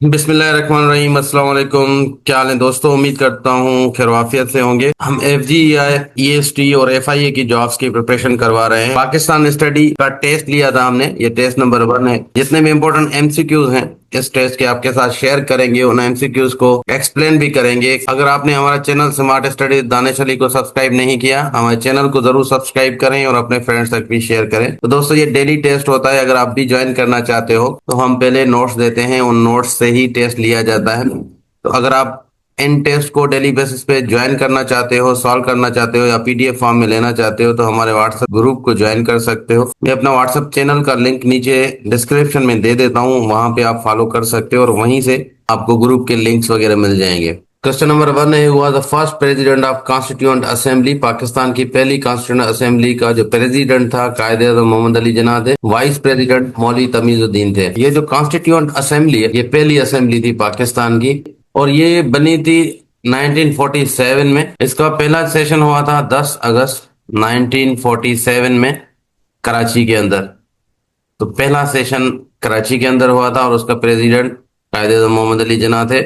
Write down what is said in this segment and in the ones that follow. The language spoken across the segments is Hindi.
बिस्मिल्लाहिर्रहमानिर्रहीम। अस्सलाम वालेकुम। क्या हाल है दोस्तों? उम्मीद करता हूँ खैर वाफियत से होंगे। हम FGI, EST और FIA की जॉब्स की प्रिपरेशन करवा रहे हैं। पाकिस्तान स्टडी का टेस्ट लिया था हमने, ये टेस्ट नंबर 1 है। जितने भी इंपॉर्टेंट MCQs हैं इस टेस्ट के आपके साथ शेयर करेंगे, उन MCQs को एक्सप्लेन भी करेंगे। अगर आपने हमारा channel smart study Danish Ali को सब्सक्राइब नहीं किया, हमारे चैनल को जरूर सब्सक्राइब करें और अपने फ्रेंड्स तक भी शेयर करें। तो दोस्तों, ये डेली टेस्ट होता है। अगर आप भी ज्वाइन करना चाहते हो तो हम पहले नोट्स देते हैं, उन नोट्स से ही टेस्ट लिया जाता है। तो अगर आप इन टेस्ट को डेली बेसिस पे ज्वाइन करना चाहते हो, सॉल्व करना चाहते हो या PDF फॉर्म में लेना चाहते हो तो हमारे व्हाट्सएप ग्रुप को ज्वाइन कर सकते हो। मैं अपना व्हाट्सएप चैनल का लिंक नीचे डिस्क्रिप्शन में दे देता हूँ, वहां पे आप फॉलो कर सकते हो और वहीं से आपको ग्रुप के लिंक्स वगैरह मिल जाएंगे। क्वेश्चन नंबर 1 है, हुआ the first president of constituent assembly. Pakistan की पहली कॉन्स्टिट्यूएंट असेंबली का जो प्रेसिडेंट था कायदे आज़म मोहम्मद अली जिन्ना थे। वाइस प्रेसिडेंट मौलवी तमीजुद्दीन थे। ये जो कॉन्स्टिट्यूएंट असेंबली है, ये पहली असेंबली थी पाकिस्तान की और ये बनी थी 1947 में। इसका पहला सेशन हुआ था 10 अगस्त 1947 में कराची के अंदर। तो पहला सेशन कराची के अंदर हुआ था और उसका प्रेसिडेंट कायदे-ए-आज़म मोहम्मद अली जिन्ना थे।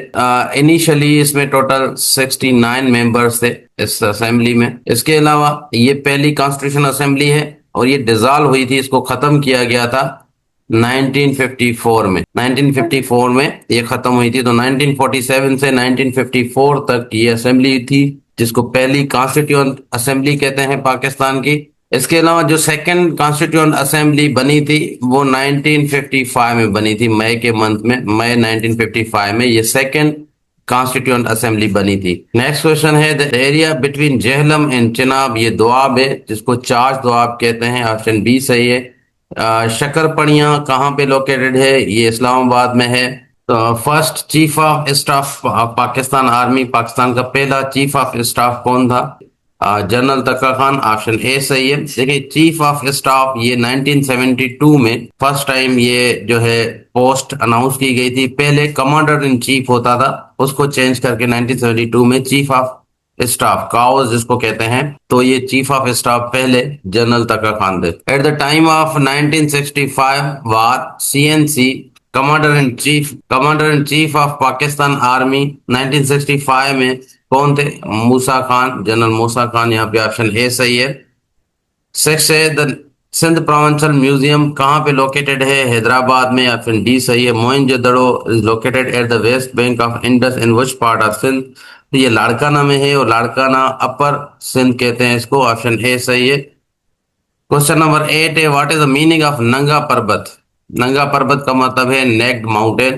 इनिशियली इसमें टोटल 69 मेंबर्स थे इस असेंबली में। इसके अलावा ये पहली कॉन्स्टिट्यूशन असेंबली है और ये डिसॉल्व हुई थी, इसको खत्म किया गया था 1954 में। 1954 में ये खत्म हुई थी। तो 1947 से 1954 तक ये असेंबली थी, जिसको पहली कॉन्स्टिट्यूएंट असेंबली कहते हैं पाकिस्तान की। इसके अलावा जो सेकंड कॉन्स्टिट्यूएंट असेंबली बनी थी वो 1955 में बनी थी, मई के मंथ में, मई 1955 में ये सेकंड कॉन्स्टिट्यूएंट असेंबली बनी थी। नेक्स्ट क्वेश्चन है, the area between Jhelum and Chenab. ये दोआब है जिसको चार्ज दोआब कहते हैं। ऑप्शन बी सही है। शकरपड़ियाँ कहाँ पे लोकेटेड है? ये इस्लामाबाद में है। तो first chief of staff Pakistan army, Pakistan का पहला चीफ ऑफ स्टाफ कौन था? जनरल तका खान। ऑप्शन ए सही है। देखिए, चीफ ऑफ स्टाफ ये 1972 में फर्स्ट टाइम ये जो है पोस्ट अनाउंस की गई थी। पहले कमांडर इन चीफ होता था, उसको चेंज करके 1972 में चीफ ऑफ स्टाफ, काउज जिसको कहते हैं, तो ये चीफ ऑफ स्टाफ पहले जनरल तका खान थे। Eight the time of 1965 war, CNC commander in chief of Pakistan army 1965 में कौन थे? मूसा खान, जनरल मूसा खान। यहाँ पे ऑप्शन ए सही है। सिक्स है, द सिंध प्रोविंशियल म्यूजियम कहाँ पे लोकेटेड है? हैदराबाद में। ऑप्शन डी सही है। Mohenjodaro is located at the west bank of Indus in which part of Sindh? तो ये लाड़काना में है और लाड़काना अपर सिंध कहते हैं इसको। ऑप्शन ए सही है। क्वेश्चन नंबर 8 है, what is the meaning of नंगा पर्वत? नंगा पर्वत का मतलब है नेक्ड माउंटेन।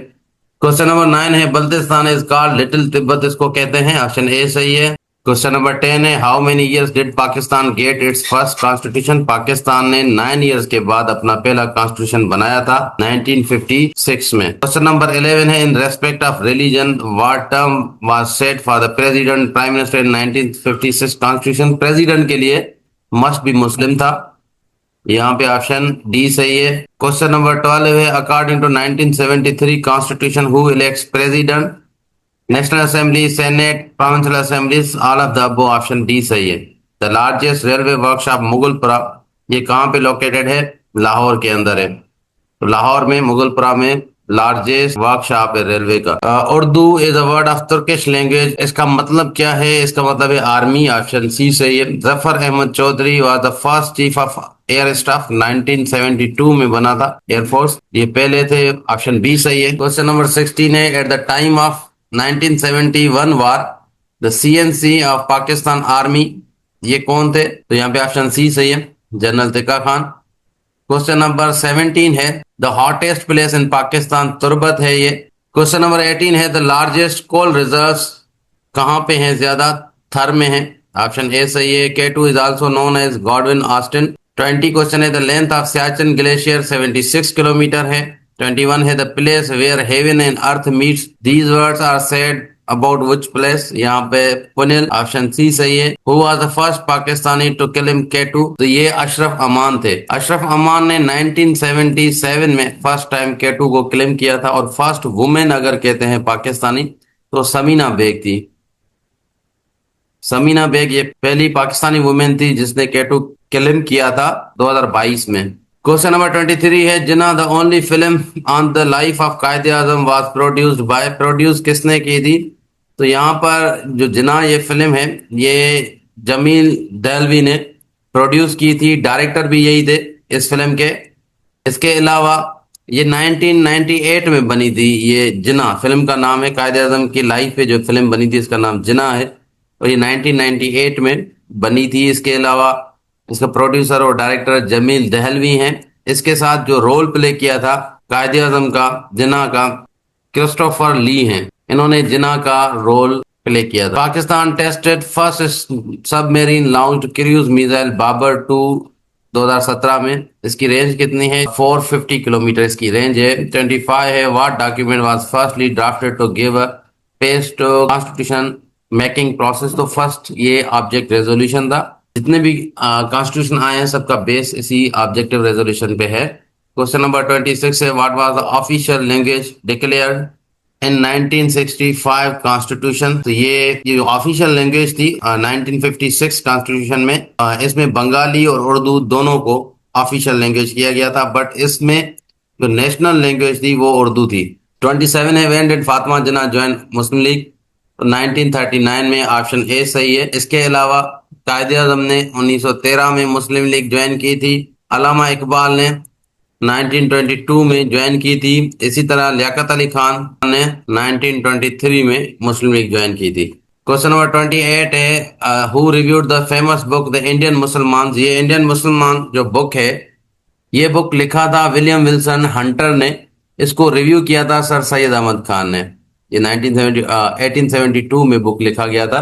क्वेश्चन नंबर 9 है, Baltistan is called little Tibet इसको कहते हैं। ऑप्शन ए सही है। क्वेश्चन नंबर 10 है, how many years did Pakistan get its first constitution? Pakistan ने 9 इयर्स के बाद अपना पहला कॉन्स्टिट्यूशन बनाया था 1956 में। क्वेश्चन नंबर 11 है, in respect of religion what term was set for the president prime minister in 1956 constitution? President के लिए मस्ट बी मुस्लिम था। यहाँ पे ऑप्शन डी सही है। क्वेश्चन नंबर 12 है, according to 1973 constitution who elects president? National assembly, senate, provincial assemblies, all of the above. Option D सही है। The largest railway workshop Mughalpura, ये कहाँ पे लोकेटेड है? लाहौर के अंदर है। तो लाहौर में, मुगलपुरा में लार्जेस्ट वर्कशॉप है रेलवे का। Urdu is a word of Turkish language, इसका मतलब क्या है? इसका मतलब है आर्मी। ऑप्शन सी सही है। Zafar Ahmed Chaudhry was the first chief of air staff, 1972 में बना था एयरफोर्स, ये पहले थे। ऑप्शन बी सही है। क्वेश्चन नंबर 16 है, eight the time of 1971 war the CNC of Pakistan army, ये कौन थे? तो यहाँ पे ऑप्शन सी सही है, general Tikka Khan. Question number 17 है, the hottest place in Pakistan Turbat है ये। क्वेश्चन नंबर 18 है, द लार्जेस्ट कोल रिजर्व्स कहाँ पे हैं ज्यादा? थर में है। ऑप्शन ए सही है। K2 is also known as Godwin Austen. 20 question है, the length of Siachen glacier 76 kilometre है। 21 है, the place where heaven and earth meets, these words are said about which place? यहाँ पे पुनिल। ऑप्शन सी सही है। Who was the first Pakistani to kill him K2? तो ये अशरफ अमान थे। अशरफ अमान ने 1977 में फर्स्ट टाइम K2 को क्लेम किया था और फर्स्ट वुमेन अगर कहते हैं पाकिस्तानी तो समीना बेग थी। समीना बेग ये पहली पाकिस्तानी वुमेन थी जिसने K2 क्लेम किया था 2022 में। क्वेश्चन नंबर 23 है, Jinnah the only film on the life of Quaid-e Azam was produced by, produce किसने की थी? तो यहाँ पर जो जिन्ना ये फिल्म है ये जमील दहलवी ने प्रोड्यूस की थी, डायरेक्टर भी यही थे इस फिल्म के। इसके अलावा ये 1998 में बनी थी। ये जिन्ना फिल्म का नाम है, कायदे आजम की लाइफ पे जो फिल्म बनी थी इसका नाम जिन्ना है और ये 1998 में बनी थी। इसके अलावा इसका प्रोड्यूसर और डायरेक्टर जमील दहलवी हैं। इसके साथ जो रोल प्ले किया था कायदे आजम का जिन्ना का, क्रिस्टोफर ली हैं। इन्होंने जिन्ना का रोल प्ले किया था। Pakistan tested first submarine launched cruise missile Babur 2 2017 में। इसकी रेंज कितनी है? 450 किलोमीटर इसकी रेंज है। 25 है, what document was firstly drafted to give a pace to constitution making process. तो फर्स्ट ये ऑब्जेक्ट रेजोल्यूशन था। जितने भी कॉन्स्टिट्यूशन आए हैं सबका बेस इसी ऑब्जेक्टिव रेजोल्यूशन पे है। क्वेश्चन नंबर 26 है, what was the official language declared in 1965 constitution. तो ये जो ऑफिशियल लैंग्वेज थी 1956 कॉन्स्टिट्यूशन में, इसमें बंगाली और उर्दू दोनों को ऑफिशियल लैंग्वेज किया गया था, बट इसमें जो नेशनल लैंग्वेज थी वो उर्दू थी। 27 है, when did Fatima Jinnah join Muslim league? तो 1939 में, ऑप्शन ए सही है। इसके अलावा कायदे आजम ने 1913 में मुस्लिम लीग ज्वाइन की थी। अल्लामा इकबाल ने 1922 में ज्वाइन की थी। इसी तरह लियाकत अली खान ने 1923 में मुस्लिम लीग ज्वाइन की थी। क्वेश्चन नंबर 28 है, who reviewed the famous book the Indian मुसलमान? ये इंडियन मुसलमान जो बुक है ये बुक लिखा था विलियम विल्सन हंटर ने। इसको रिव्यू किया था सर सैयद अहमद खान ने। ये 1872 में बुक लिखा गया था।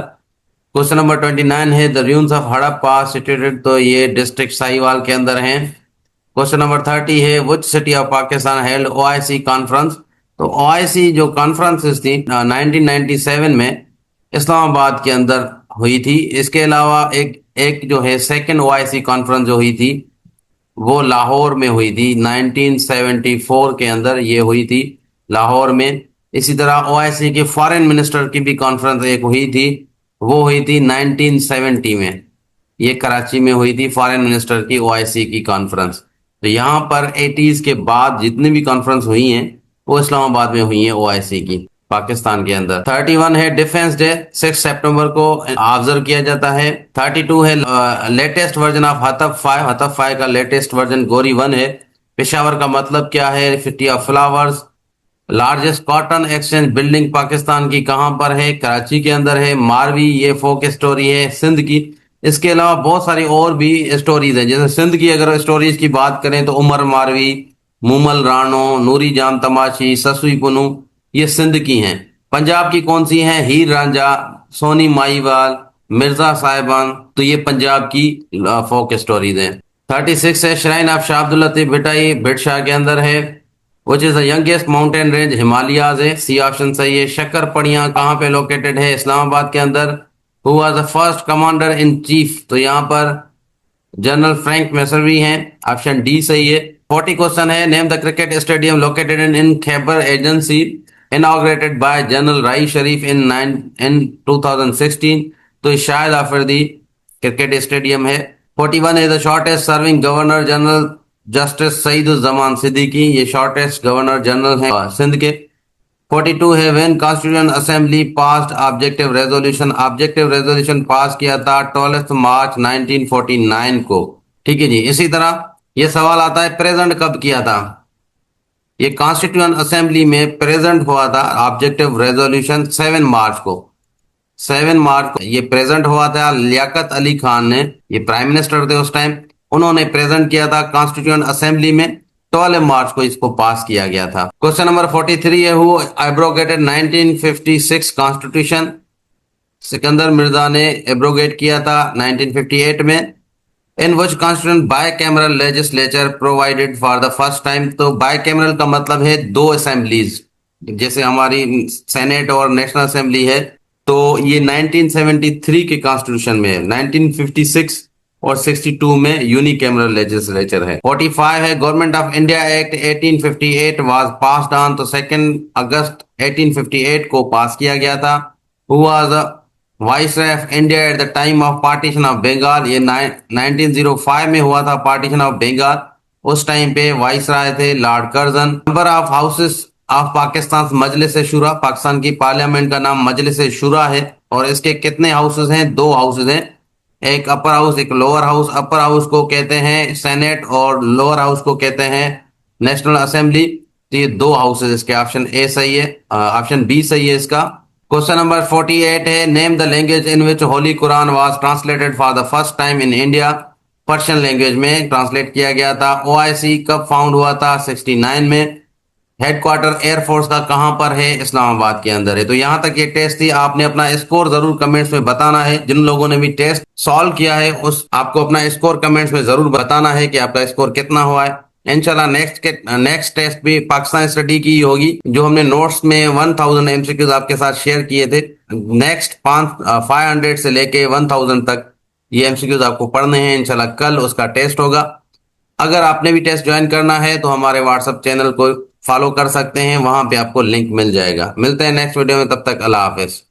क्वेश्चन नंबर 29 है, the ruins of Harappa situated? तो ये डिस्ट्रिक्ट साहिवाल के अंदर हैं। क्वेश्चन नंबर 30 है, which city of Pakistan held OIC conference? तो ओआईसी जो कॉन्फ्रेंसेस थी 1997 में इस्लामाबाद के अंदर हुई थी। इसके अलावा एक जो है सेकंड ओआईसी कॉन्फ्रेंस जो हुई थी वो लाहौर में हुई थी 1974 के अंदर, ये हुई थी लाहौर में। इसी तरह ओआईसी के फॉरेन मिनिस्टर की भी कॉन्फ्रेंस एक हुई थी, वो हुई थी 1970 में। ये कराची में हुई थी फॉरेन मिनिस्टर की ओआईसी की कॉन्फ्रेंस। तो यहाँ पर 80s के बाद जितनी भी कॉन्फ्रेंस हुई हैं वो इस्लामाबाद में हुई हैं ओआईसी की पाकिस्तान के अंदर। 31 है, डिफेंस डे 6 सितंबर को ऑब्जर्व किया जाता है। 32 है, लेटेस्ट वर्जन ऑफ हतफ 5। हतफ 5 का लेटेस्ट वर्जन गोरी 1 है। पेशावर का मतलब क्या है? City of flowers. Largest cotton exchange building Pakistan की कहां पर है? कराची के अंदर है। मारवी, ये फोक स्टोरी है सिंध की। इसके अलावा बहुत सारी और भी स्टोरीज हैं, जैसे सिंध की अगर स्टोरीज की बात करें तो उमर मारवी, मूमल रानो, नूरी जाम तमाशी, ससुई पुनू, ये सिंध की हैं। पंजाब की कौन सी हैं? हीर रांझा, सोनी माहीवाल, मिर्जा साहिबान। तो ये पंजाब की फोक स्टोरीज हैं। 36 है, श्राइन ऑफ शाह अब्दुल लतीफ भिटाई भिटशाह के अंदर है। Which is the youngest mountain range? Himalayas है, सी ऑप्शन सही है। शक्कर पड़िया कहाँ पे लोकेटेड है? इस्लामाबाद के अंदर। Who was the first commander in chief? तो यहाँ पर जनरल फ्रैंक मैसरवी हैं, ऑप्शन डी सही है। 40 क्वेश्चन है, name the cricket stadium located in Khyber agency inaugurated bye general राई शरीफ इन 2016? तो शाहिद आफरीदी क्रिकेट स्टेडियम है। 41 है, the shortest serving governor general justice Saeeduzzaman Siddiqui, ये शॉर्टेस्ट गवर्नर जनरल हैं सिंध के। 42 है, when constitution assembly passed objective resolution? Objective resolution pass किया था 12 मार्च 1949 को। ठीक है जी। इसी तरह ये सवाल आता है, प्रेजेंट कब किया था? ये कॉन्स्टिट्यूशन असेंबली में प्रेजेंट हुआ था ऑब्जेक्टिव रेजोल्यूशन 7 मार्च को। 7 मार्च को ये प्रेजेंट हुआ था। लियाकत अली खान ने, ये प्राइम मिनिस्टर थे उस टाइम, उन्होंने प्रेजेंट किया था कॉन्स्टिट्यूशन असेंबली में। 12 मार्च को इसको पास किया गया था। क्वेश्चन नंबर 43 है, who abrogated 1956 constitution? Sikandar Mirza ने एब्रोगेट किया था 1958 में। In which constitution bicameral legislature provided for the first time? तो बायकैमरल का मतलब है दो असेंबलीज, जैसे हमारी सेनेट और नेशनल असेंबली है। तो ये 1973 के कॉन्स्टिट्यूशन में है। 1956 और 62 में यूनिकैमरल लेजिस्लेचर है। 45 है, government of India act 1858 was passed on. तो 2 अगस्त 1858 को पास किया गया था। Who was the viceroy of India at the time of partition of Bengal? ये 1905 में हुआ था पार्टीशन ऑफ बंगाल। उस टाइम पे वाइस राय थे lord Curzon. Number of houses of Pakistan Majlis Shura, Pakistan की पार्लियामेंट का नाम मजलिस शुरा है। और इसके कितने हाउसेस हैं? 2 हाउसेस हैं, एक अपर हाउस एक लोअर हाउस। अपर हाउस को कहते हैं सेनेट और लोअर हाउस को कहते हैं नेशनल असेंबली। तो ये 2 हाउसेस इसके, ऑप्शन ए सही है, ऑप्शन बी सही है इसका। क्वेश्चन नंबर 48 है, name the language in which Holi Quran was translated for the first time in India. Persian language में ट्रांसलेट किया गया था। ओआईसी कब फाउंड हुआ था? 69 में। हेडक्वार्टर एयरफोर्स का कहां पर है? इस्लामाबाद के अंदर है। तो यहां तक ये टेस्ट थी। आपने अपना स्कोर जरूर कमेंट्स में बताना है। जिन लोगों ने भी टेस्ट सॉल्व किया है उस आपको अपना स्कोर कमेंट्स में जरूर बताना है कि आपका स्कोर कितना हुआ है। इंशाल्लाह नेक्स्ट टेस्ट भी पाकिस्तान स्टडी की होगी। जो हमने नोट्स में 1000 एमसीक्यूज आपके साथ शेयर किए थे, नेक्स्ट 500 से लेके 1000 तक ये एमसीक्यूज आपको पढ़ने हैं। इंशाल्लाह कल उसका टेस्ट होगा। अगर आपने भी टेस्ट ज्वाइन करना है तो हमारे व्हाट्सएप चैनल को फॉलो कर सकते हैं, वहां पे आपको लिंक मिल जाएगा। मिलते हैं नेक्स्ट वीडियो में, तब तक अल्लाह हाफिज।